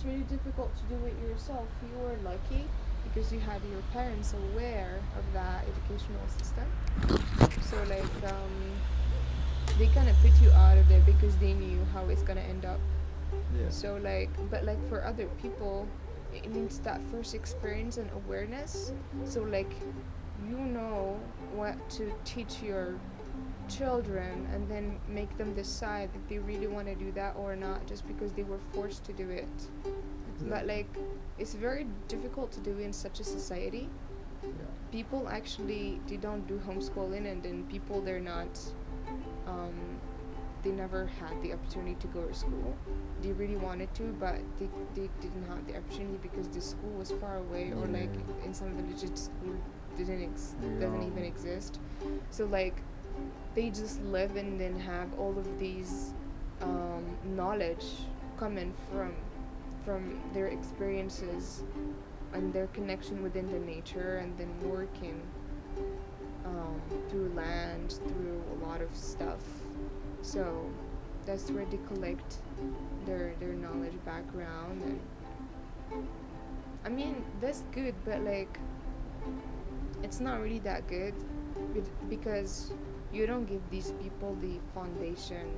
It's really difficult to do it yourself. You were lucky because you had your parents aware of that educational system. So like they kind of put you out of there because they knew how it's gonna end up. Yeah. So like, but like for other people, it needs that first experience and awareness. So like, you know what to teach your children and then make them decide if they really want to do that or not just because they were forced to do it. But Exactly. like, it's very difficult to do in such a society. Yeah. People actually, they don't do homeschooling, and then people, they're not um, they never had the opportunity to go to school. They really wanted to, but they didn't have the opportunity because the school was far away, or like Yeah. in some villages school doesn't Yeah. even exist. So like, they just live and then have all of these knowledge coming from their experiences and their connection within the nature, and then working through land, through a lot of stuff. So that's where they collect their knowledge background. And I mean, that's good, but like, it's not really that good because you don't give these people the foundation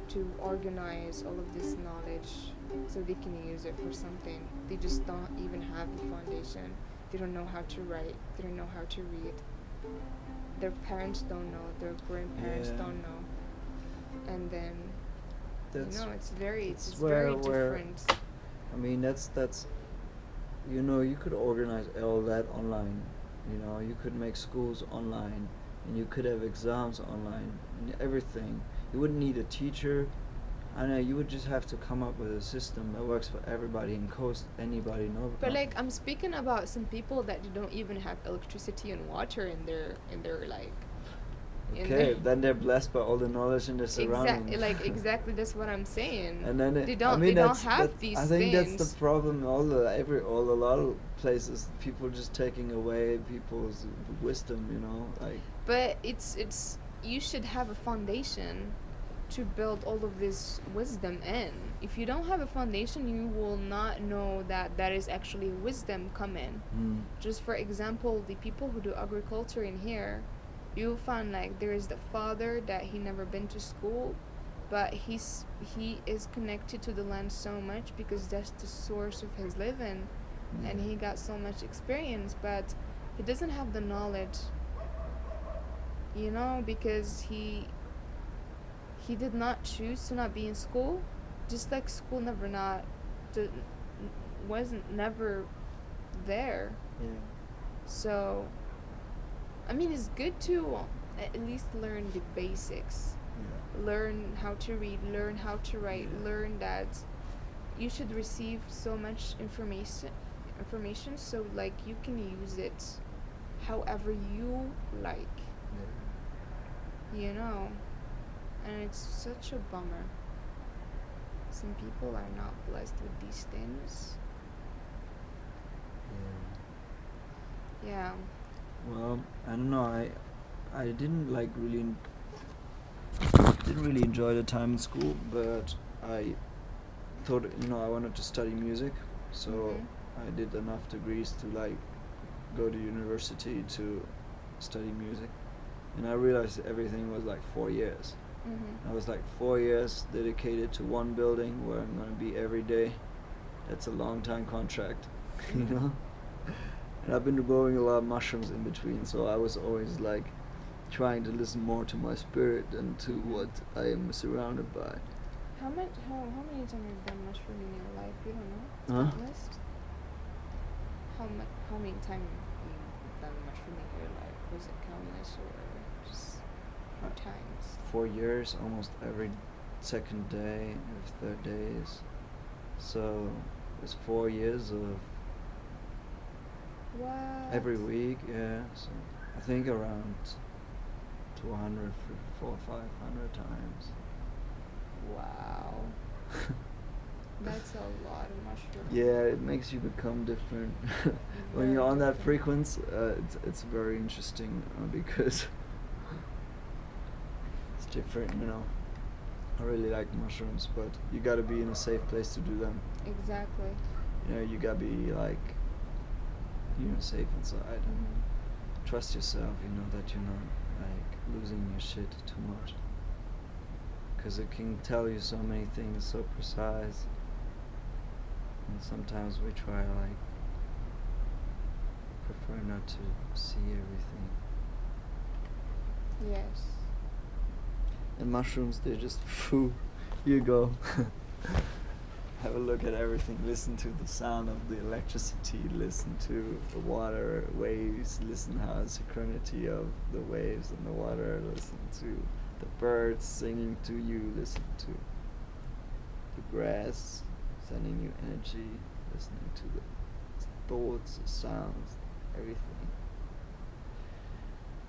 to organize all of this knowledge so they can use it for something. They just don't even have the foundation. They don't know how to write, they don't know how to read. Their parents don't know, their grandparents Yeah. don't know. And then That's it's that's very where different. I mean that's you know, you could organize all that online. You know, you could make schools online, and you could have exams online and everything. You wouldn't need a teacher. I know you would just have to come up with a system that works for everybody and cost anybody But like, I'm speaking about some people that don't even have electricity and water in their like in Okay, their then they're blessed by all the knowledge in their surroundings. exactly, that's what I'm saying. And then I They mean don't that's have that these I think that's the things. problem. All a lot of places, people just taking away people's wisdom. You know, like But it's you should have a foundation to build all of this wisdom in. If you don't have a foundation, you will not know that that is actually wisdom coming. mm, Just for example, the people who do agriculture in here, you'll find like there is the father that he never been to school, but he is connected to the land so much because that's the source of his living, and he got so much experience, but he doesn't have the knowledge, because he did not choose to not be in school, just like school never not d- wasn't never there. yeah, So I mean, it's good to at least learn the basics, yeah, learn how to read, learn how to write, yeah, learn that you should receive so much information, so like you can use it however you like, you know and it's such a bummer. Some people are not blessed with these things. yeah. Yeah. Well, I don't know. I didn't really enjoy the time in school, but I thought, I wanted to study music, so Mhm. I did enough degrees to like go to university to study music, and I realized everything was like 4 years. Mhm. I was like 4 years dedicated to one building where I'm gonna be every day. That's a long time contract, you know. And I've been growing a lot of mushrooms in between, so I was always like trying to listen more to my spirit and to what I am surrounded by. How many times have you done mushroom in your life? You don't know? It's Huh? not list. How many times you've done mushroom in your life? Was it countless or just a few times? 4 years, almost every second day, every third days. So it's 4 years of What? every week, yeah. So I think around 200, 400, 500 times. Wow. That's a lot of mushroom. Yeah, it makes you become different. When Very you're on that different. frequency, it's very interesting because it's different, I really like mushrooms, but you gotta be in a safe place to do them. Exactly. You know, you gotta be like, safe inside. Mhm. Trust yourself, that you're not like losing your shit too much. Because it can tell you so many things so precise. And sometimes we try like prefer not to see everything. Yes. And mushrooms, they're just food. You go. Have a look at everything. Listen to the sound of the electricity. Listen to the water waves. Listen how the synchronity of the waves and the water. Listen to the birds singing to you. Listen to the grass sending you energy. Listening to the thoughts, the sounds, everything.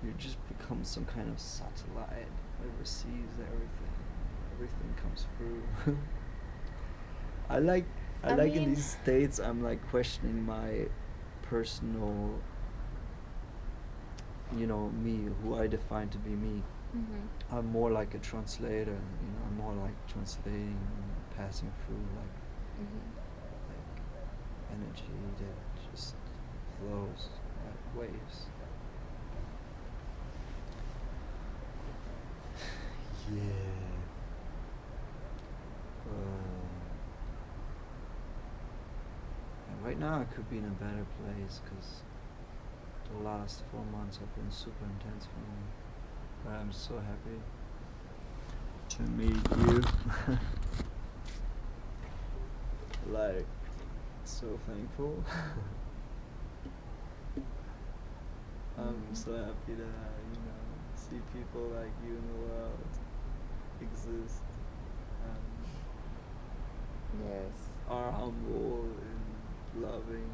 You just become some kind of satellite that receives everything. Everything comes through. I like in mean, these states I'm like questioning my personal me, who I define to be me. mhm. I'm more like a translator, I'm more like translating, passing through Mhm. like energy that just flows like waves. Yeah. And right now I could be in a better place because the last 4 months have been super intense for me. But I'm so happy to meet you. Like, so thankful. I'm so happy to see people like you in the world exist and Yes. are humble and loving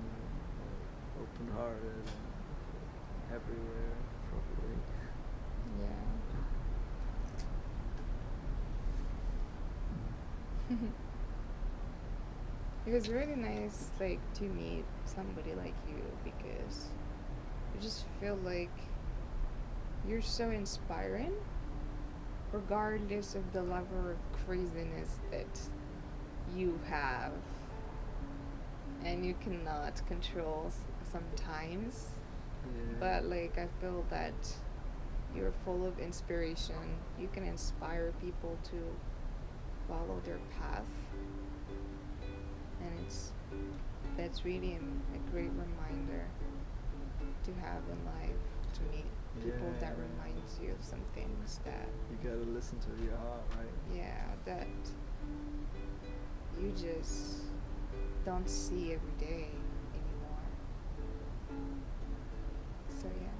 and open-hearted and everywhere, probably. Yeah. It was really nice, like, to meet somebody like you because I just feel like you're so inspiring, regardless of the level of craziness that you have and you cannot control sometimes. Yeah. But, like, I feel that you're full of inspiration. You can inspire people to follow their path. And that's really a great reminder to have in life, to meet people that Yeah. reminds you of some things that, You gotta listen to your heart, right? yeah, that you just don't see every day anymore. So yeah.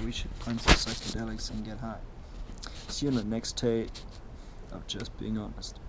We should find some psychedelics and get high. See you on the next tape of Just Being Honest.